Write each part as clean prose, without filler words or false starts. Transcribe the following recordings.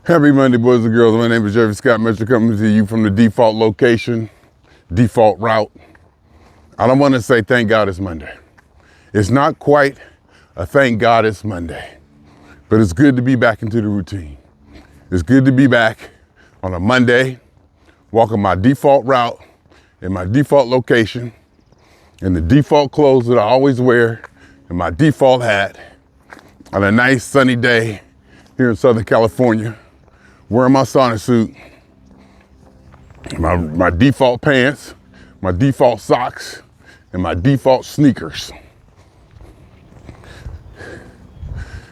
Happy Monday, boys and girls. My name is Jeffery Scott Mitchell, coming to you from the default location, default route. I don't want to say thank God it's Monday. It's not quite a thank God it's Monday, but it's good to be back into the routine. It's good to be back on a Monday, walking my default route in my default location, in the default clothes that I always wear, in my default hat, on a nice sunny day here in Southern California, wearing my sauna suit, my default pants, my default socks, and my default sneakers.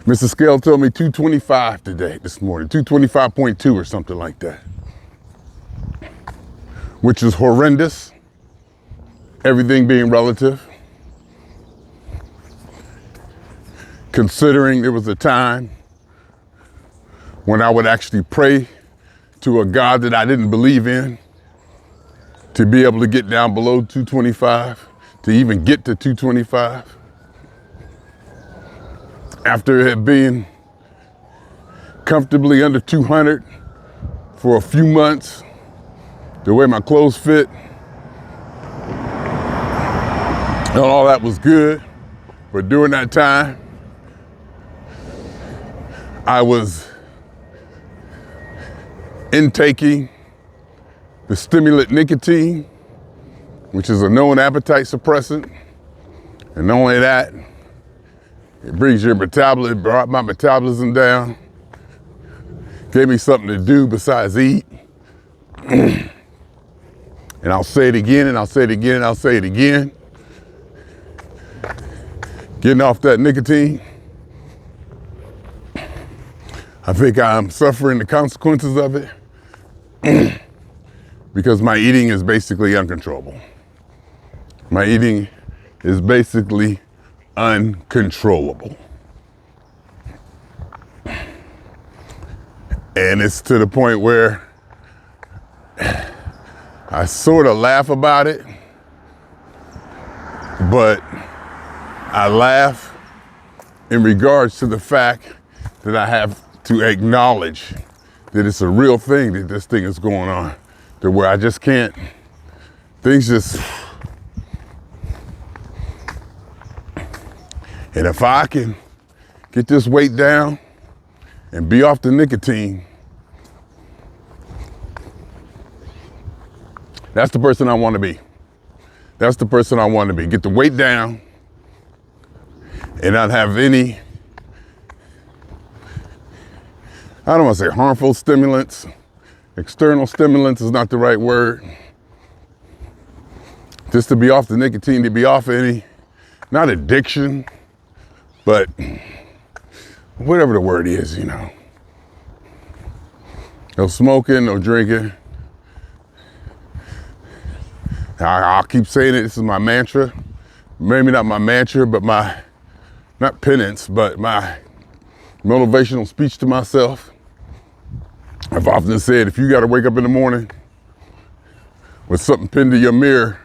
Mr. Scale told me 225 this morning, 225.2 or something like that, which is horrendous, everything being relative. Considering there was a time when I would actually pray to a God that I didn't believe in to be able to get down below 225, to even get to 225. After it had been comfortably under 200 for a few months, the way my clothes fit, and all that was good. But during that time, I was intaking the stimulant nicotine, which is a known appetite suppressant. And not only that, it brings your metabolism, it brought my metabolism down, gave me something to do besides eat. And I'll say it again, and I'll say it again, and I'll say it again. Getting off that nicotine, I think I'm suffering the consequences of it because my eating is basically uncontrollable. My eating is basically uncontrollable. And it's to the point where I sort of laugh about it, but I laugh in regards to the fact that I have to acknowledge that it's a real thing, that this thing is going on, to where I just can't, things just, and if I can get this weight down and be off the nicotine, that's the person I want to be. That's the person I want to be. Get the weight down and not have any, I don't want to say harmful stimulants. External stimulants is not the right word. Just to be off the nicotine, to be off any, not addiction, but whatever the word is, you know. No smoking, no drinking. I'll keep saying it, this is my mantra. Maybe not my mantra, but my, not penance, but my motivational speech to myself. I've often said, if you got to wake up in the morning with something pinned to your mirror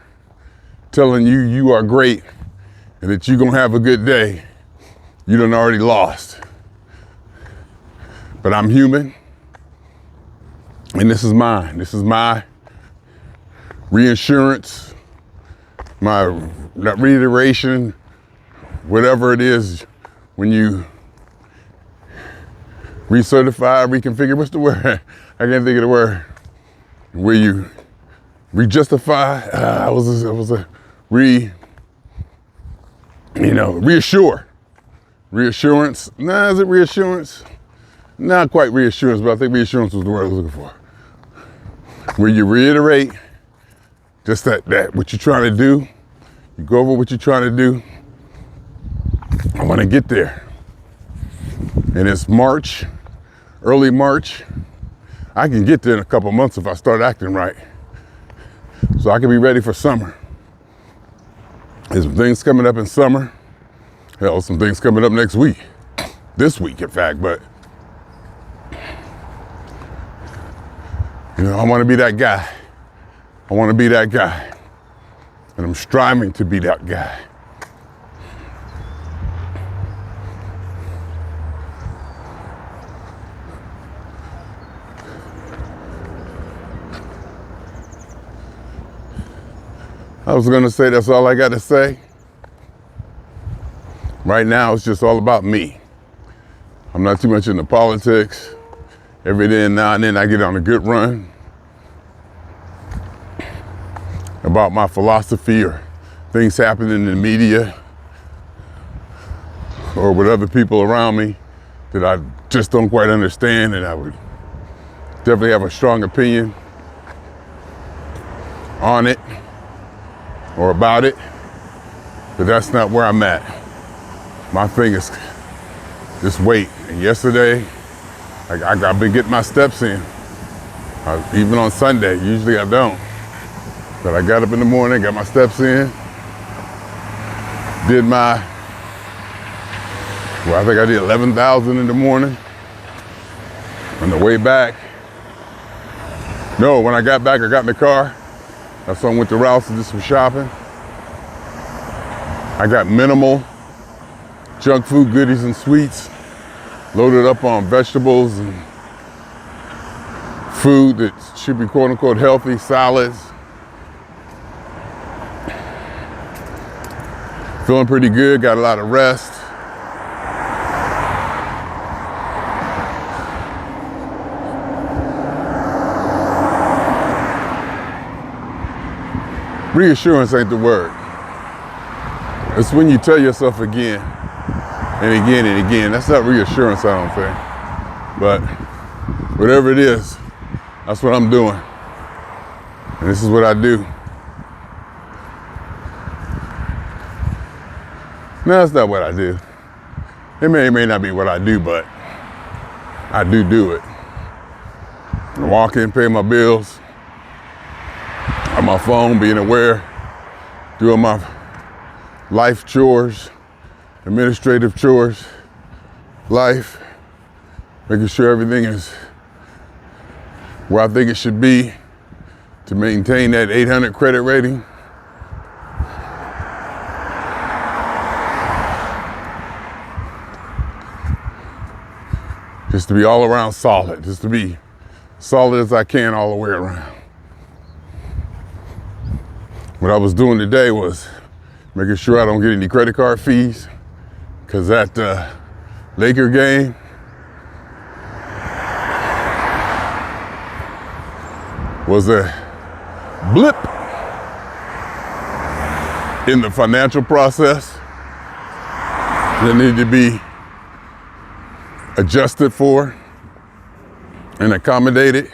telling you you are great and that you're going to have a good day, you done already lost. But I'm human, and this is mine. This is my reassurance, my reiteration, whatever it is when you recertify, reconfigure, what's the word? I can't think of the word. Where you re-justify, reassure. Reassurance, is it reassurance? Not quite reassurance, but I think reassurance was the word I was looking for. Where you reiterate just that what you're trying to do, you go over what you're trying to do. I want to get there. And it's March, early March. I can get there in a couple months if I start acting right. So I can be ready for summer. There's some things coming up in summer. Hell, some things coming up next week. This week, in fact, but I want to be that guy. I want to be that guy. And I'm striving to be that guy. was gonna say that's all I got to say. Right now, it's just all about me. I'm not too much into politics. Every day and now and then I get on a good run about my philosophy or things happening in the media or with other people around me that I just don't quite understand, and I would definitely have a strong opinion on it or about it, but that's not where I'm at. My thing is just wait. And yesterday, I've been getting my steps in. Even on Sunday, usually I don't. But I got up in the morning, got my steps in, did I think I did 11,000 in the morning. On the way back, no, when I got back, I got in the car. That's when I went to Rouse and did some shopping. I got minimal junk food, goodies, and sweets, loaded up on vegetables and food that should be quote unquote healthy, salads. Feeling pretty good, got a lot of rest. Reassurance ain't the word. It's when you tell yourself again and again and again. That's not reassurance, I don't think. But whatever it is, that's what I'm doing. And this is what I do. No, that's not what I do. It may not be what I do, but I do it. I walk in, pay my bills, on my phone, being aware, doing my life chores, administrative chores, life, making sure everything is where I think it should be to maintain that 800 credit rating. Just to be all around solid, just to be solid as I can all the way around. What I was doing today was making sure I don't get any credit card fees, because that Laker game was a blip in the financial process that needed to be adjusted for and accommodated.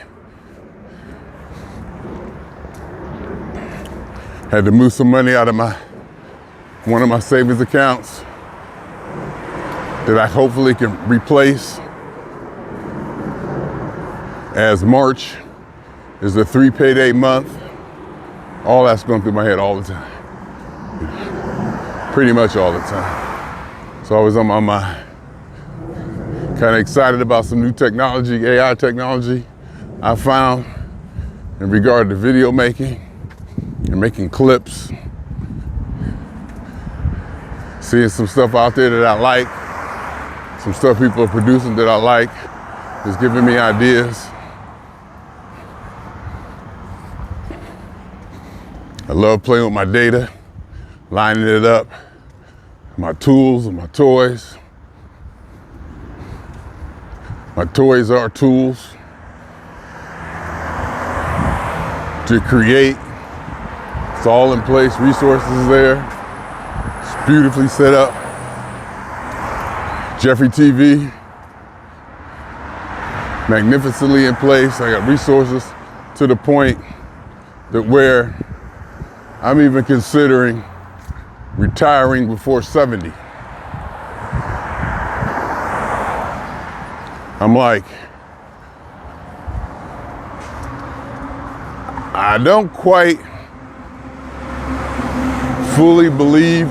Had to move some money out of one of my savings accounts that I hopefully can replace, as March is a 3 payday month. All that's going through my head all the time. Pretty much all the time. It's always on my mind. Kind of excited about some new technology, AI technology I found in regard to video making and making clips. Seeing some stuff out there that I like, some stuff people are producing that I like, is giving me ideas. I love playing with my data, lining it up, my tools and my toys. My toys are tools to create. It's all in place, resources there. It's beautifully set up. Jeffery TV, magnificently in place. I got resources to the point that where I'm even considering retiring before 70. I'm like, I don't quite fully believe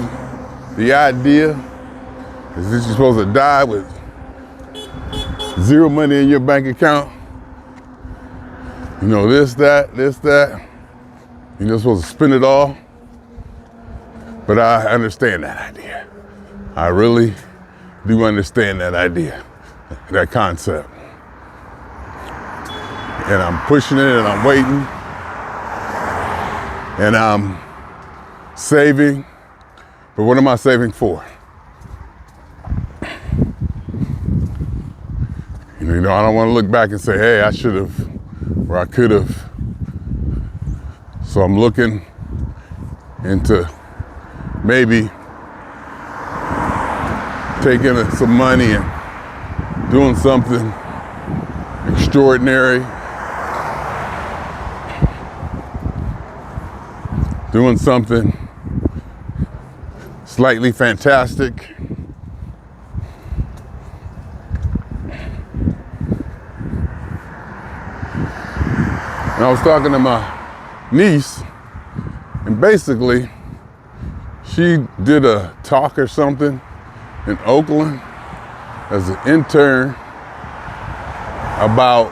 the idea is that you're supposed to die with zero money in your bank account. You know, this, that. You're not supposed to spend it all. But I understand that idea. I really do understand that idea, that concept. And I'm pushing it and I'm waiting. And I'm saving, but what am I saving for? You know, I don't want to look back and say, hey, I should have, or I could have. So I'm looking into maybe taking some money and doing something extraordinary, doing something slightly fantastic. And I was talking to my niece, and basically she did a talk or something in Oakland as an intern about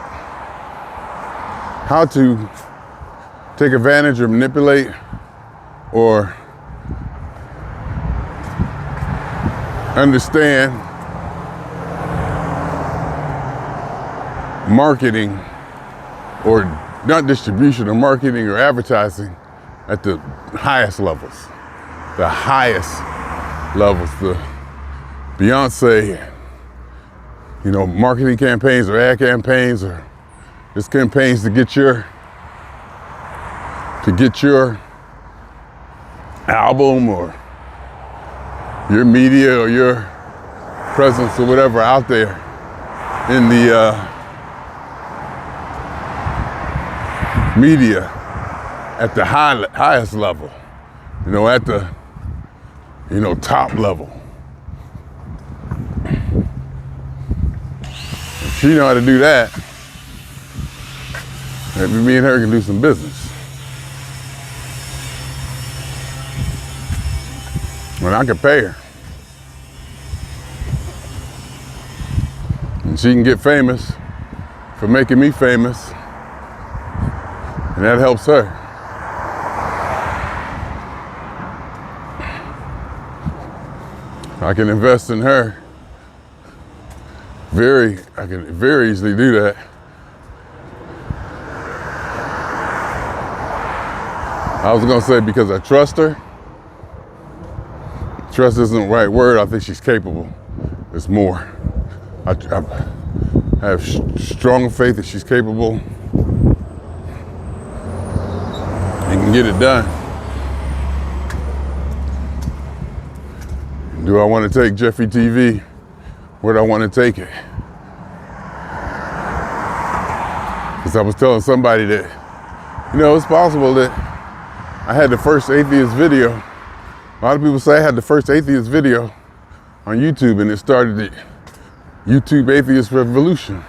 how to take advantage or manipulate or understand marketing, or not distribution, or marketing or advertising at the highest levels. The highest levels, the Beyonce, you know, marketing campaigns or ad campaigns or just campaigns to get your album or your media or your presence or whatever out there in the media at the highest level, you know, at the, you know, top level. If she know how to do that, maybe me and her can do some business. And I can pay her. And she can get famous for making me famous. And that helps her. I can invest in her. I can very easily do that. I was gonna say because I trust her. Trust isn't the right word. I think she's capable. It's more. I have strong faith that she's capable and can get it done. Do I want to take Jeffrey TV? Where do I want to take it? Because I was telling somebody that, you know, it's possible that I had the first atheist video. A lot of people say I had the first atheist video on YouTube, and it started the YouTube atheist revolution.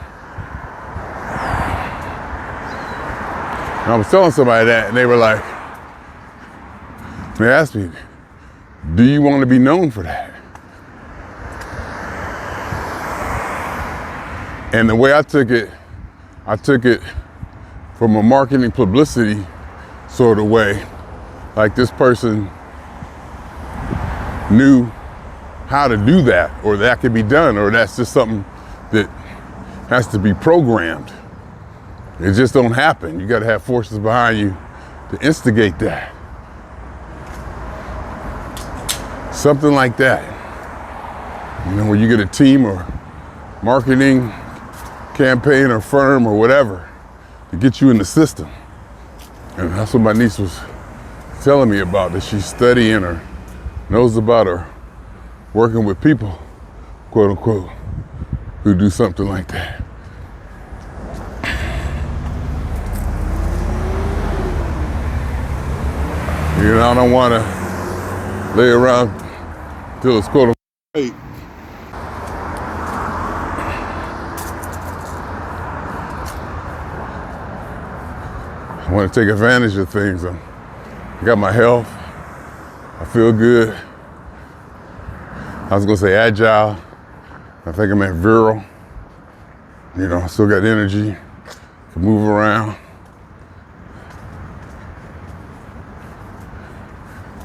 And I was telling somebody that, and they were like, they asked me, do you want to be known for that? And the way I took it from a marketing publicity sort of way, like this person knew how to do that, or that could be done, or that's just something that has to be programmed. It just don't happen. You got to have forces behind you to instigate that. Something like that. You know, where you get a team or marketing campaign or firm or whatever to get you in the system. And that's what my niece was telling me about, that she's studying or knows about, or working with people, quote unquote, who do something like that. You know, I don't want to lay around till it's quote unquote late. I want to take advantage of things. I got my health. I feel good. I was gonna say agile. I think I meant virile. You know, I still got energy, can move around.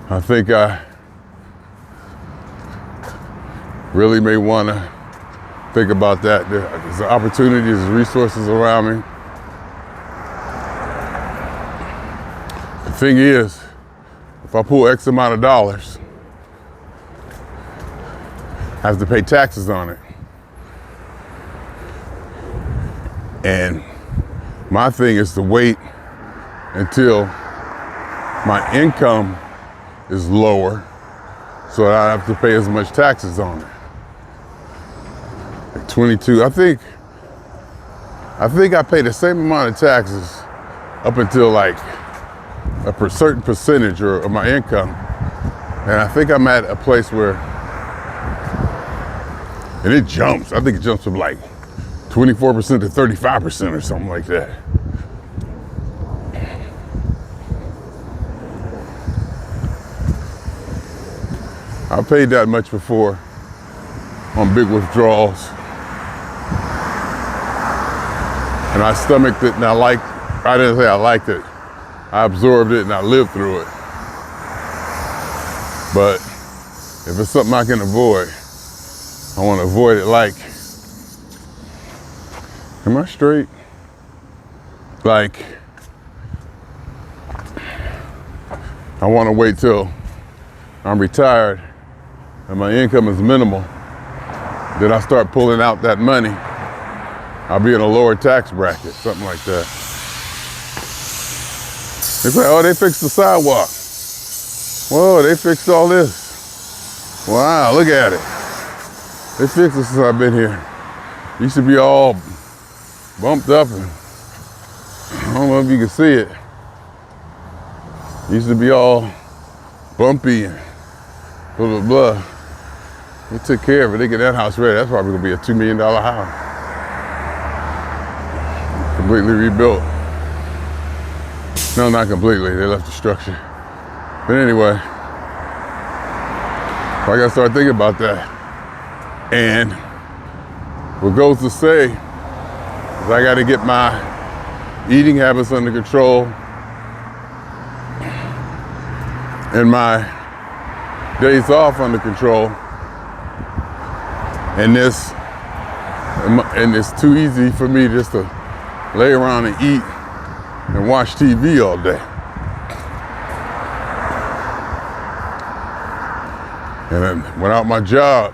I think I really may want to think about that. There's opportunities, resources around me. The thing is, if I pull X amount of dollars, I have to pay taxes on it. And my thing is to wait until my income is lower so that I don't have to pay as much taxes on it. Like 22, I think I pay the same amount of taxes up until like a certain percentage of my income. And I think I'm at a place where, and it jumps. I think it jumps from like 24% to 35% or something like that. I paid that much before on big withdrawals. And I stomached it, and I didn't say I liked it. I absorbed it and I lived through it. But if it's something I can avoid, I want to avoid it. Like, am I straight? Like, I want to wait till I'm retired and my income is minimal. Then I start pulling out that money. I'll be in a lower tax bracket, something like that. They say, oh, they fixed the sidewalk. Whoa, they fixed all this. Wow, look at it. They fixed it since I've been here. Used to be all bumped up and I don't know if you can see it. Used to be all bumpy and blah, blah, blah. They took care of it. They get that house ready. That's probably gonna be a $2 million house. Completely rebuilt. No, not completely. They left the structure. But anyway, I gotta start thinking about that. And what goes to say is I gotta get my eating habits under control and my days off under control. And it's too easy for me just to lay around and eat and watch TV all day. And then without my job,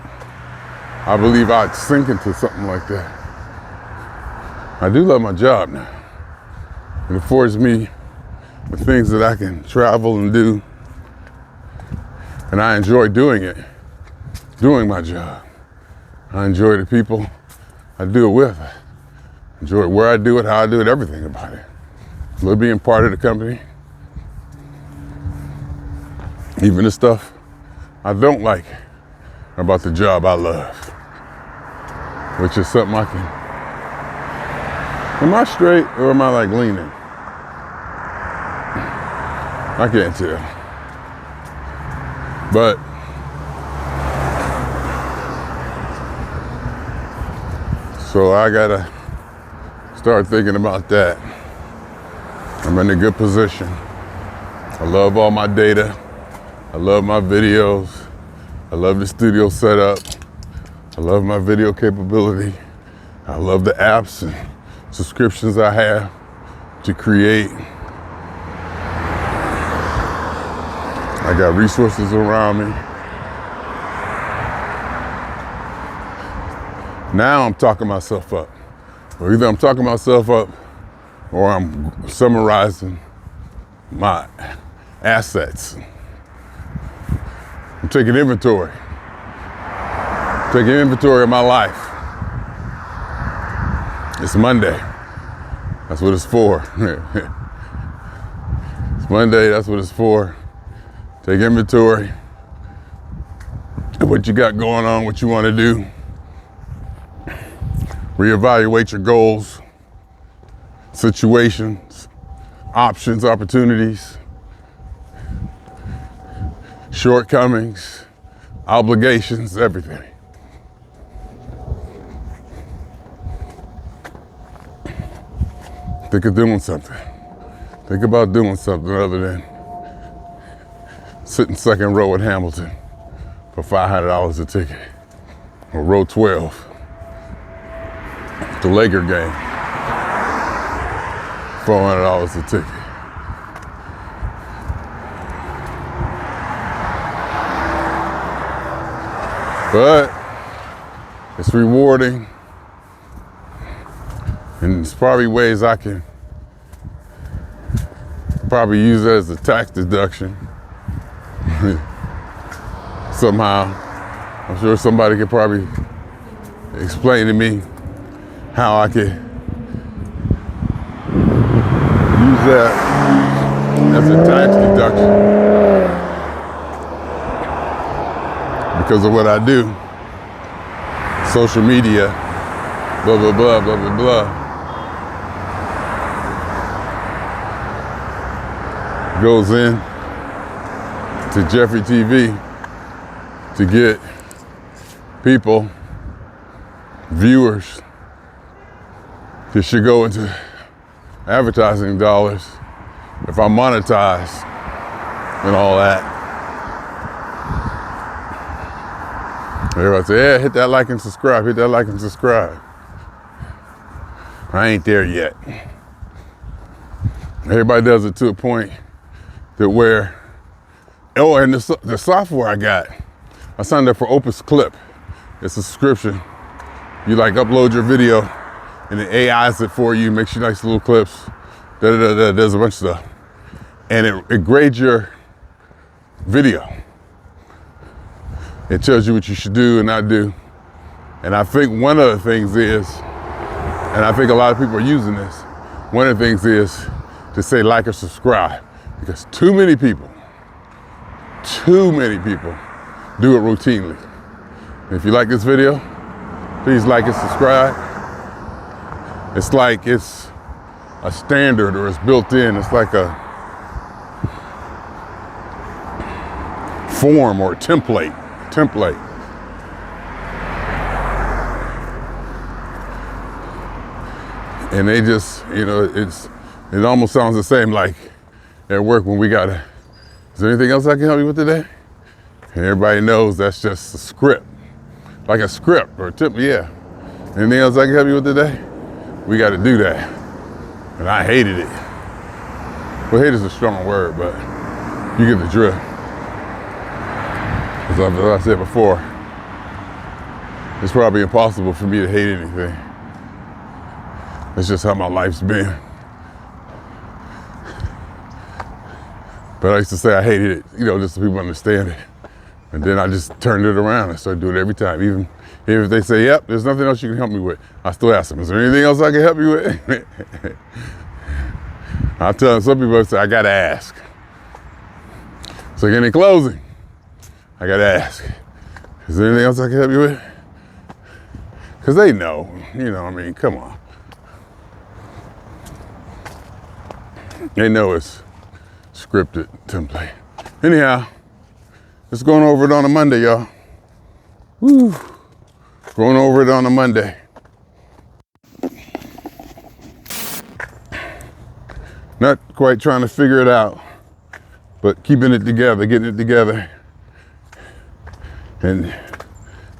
I believe I'd sink into something like that. I do love my job now. It affords me the things that I can travel and do. And I enjoy doing it, doing my job. I enjoy the people I do it with. I enjoy where I do it, how I do it, everything about it. I love being part of the company. Even the stuff I don't like about the job I love, which is something I can. Am I straight or am I like leaning? I can't tell. But so I gotta start thinking about that. I'm in a good position. I love all my data. I love my videos. I love the studio setup. I love my video capability. I love the apps and subscriptions I have to create. I got resources around me. Now I'm talking myself up. Or either I'm talking myself up or I'm summarizing my assets. I'm taking inventory. Taking inventory of my life. It's Monday. That's what it's for. It's Monday, that's what it's for. Take inventory of what you got going on, what you want to do. Reevaluate your goals, situations, options, opportunities, shortcomings, obligations, everything. Think of doing something. Think about doing something other than sitting second row at Hamilton for $500 a ticket, or row 12, the Laker game, $400 a ticket. But it's rewarding, and there's probably ways I can probably use it as a tax deduction. Somehow, I'm sure somebody could probably explain to me how I could use that as a tax deduction because of what I do. Social media, blah, blah, blah, blah, blah, blah. Goes in to Jeffery TV to get people, viewers. This should go into advertising dollars if I monetize and all that. Everybody say, yeah, hit that like and subscribe, hit that like and subscribe. I ain't there yet. Everybody does it to a point that where, oh, and the software I got, I signed up for Opus Clip. It's a subscription. You like upload your video and it AIs it for you, makes you nice little clips, does a bunch of stuff. And it grades your video. It tells you what you should do and not do. And I think one of the things is, and I think a lot of people are using this, one of the things is to say like or subscribe, because too many people do it routinely. If you like this video, please like and subscribe. It's like it's a standard or it's built in. It's like a form or template. And they just, you know, it almost sounds the same like at work when we gotta, is there anything else I can help you with today? And everybody knows that's just a script. Like a script or a tip, yeah. Anything else I can help you with today? We gotta do that. And I hated it. Well, hate is a strong word, but you get the drift. As I said before, it's probably impossible for me to hate anything. That's just how my life's been. But I used to say I hated it, you know, just so people understand it. And then I just turned it around and started doing it every time. Even if they say, yep, there's nothing else you can help me with, I still ask them, is there anything else I can help you with? I'll tell some people, I say, I gotta ask. So in closing, I gotta ask, is there anything else I can help you with? Because they know, you know, I mean, come on. They know it's scripted template. Anyhow, just going over it on a Monday, y'all. Woo. Going over it on a Monday. Not quite trying to figure it out, but keeping it together, getting it together. And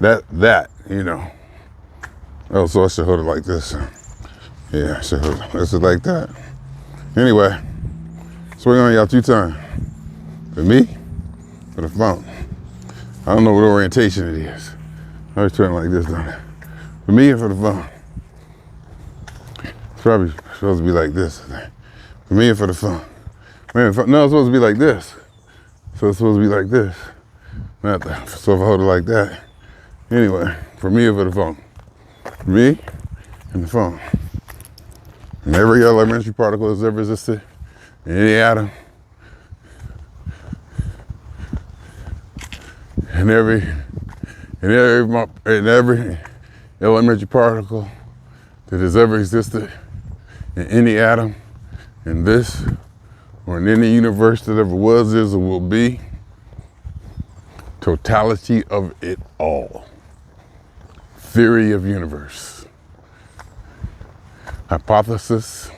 that, you know. Oh, so I should hold it like this. Yeah, I should hold it like that. Anyway, swing on y'all 2 times. For me, for the phone. I don't know what orientation it is. I always turn like this, don't it? For me or for the phone? It's probably supposed to be like this. For me or for the phone? Man, no, it's supposed to be like this. So it's supposed to be like this. Not that. So if I hold it like that. Anyway, for me or for the phone? For me and the phone. And every elementary particle that's ever existed in any atom, and every elementary particle that has ever existed in any atom, in this, or in any universe that ever was, is, or will be, totality of it all. Theory of universe. Hypothesis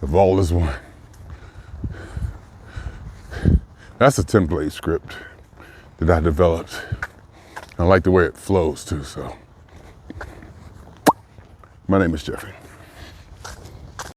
of all is one. That's a template script that I developed. I like the way it flows too, so. My name is Jeffrey.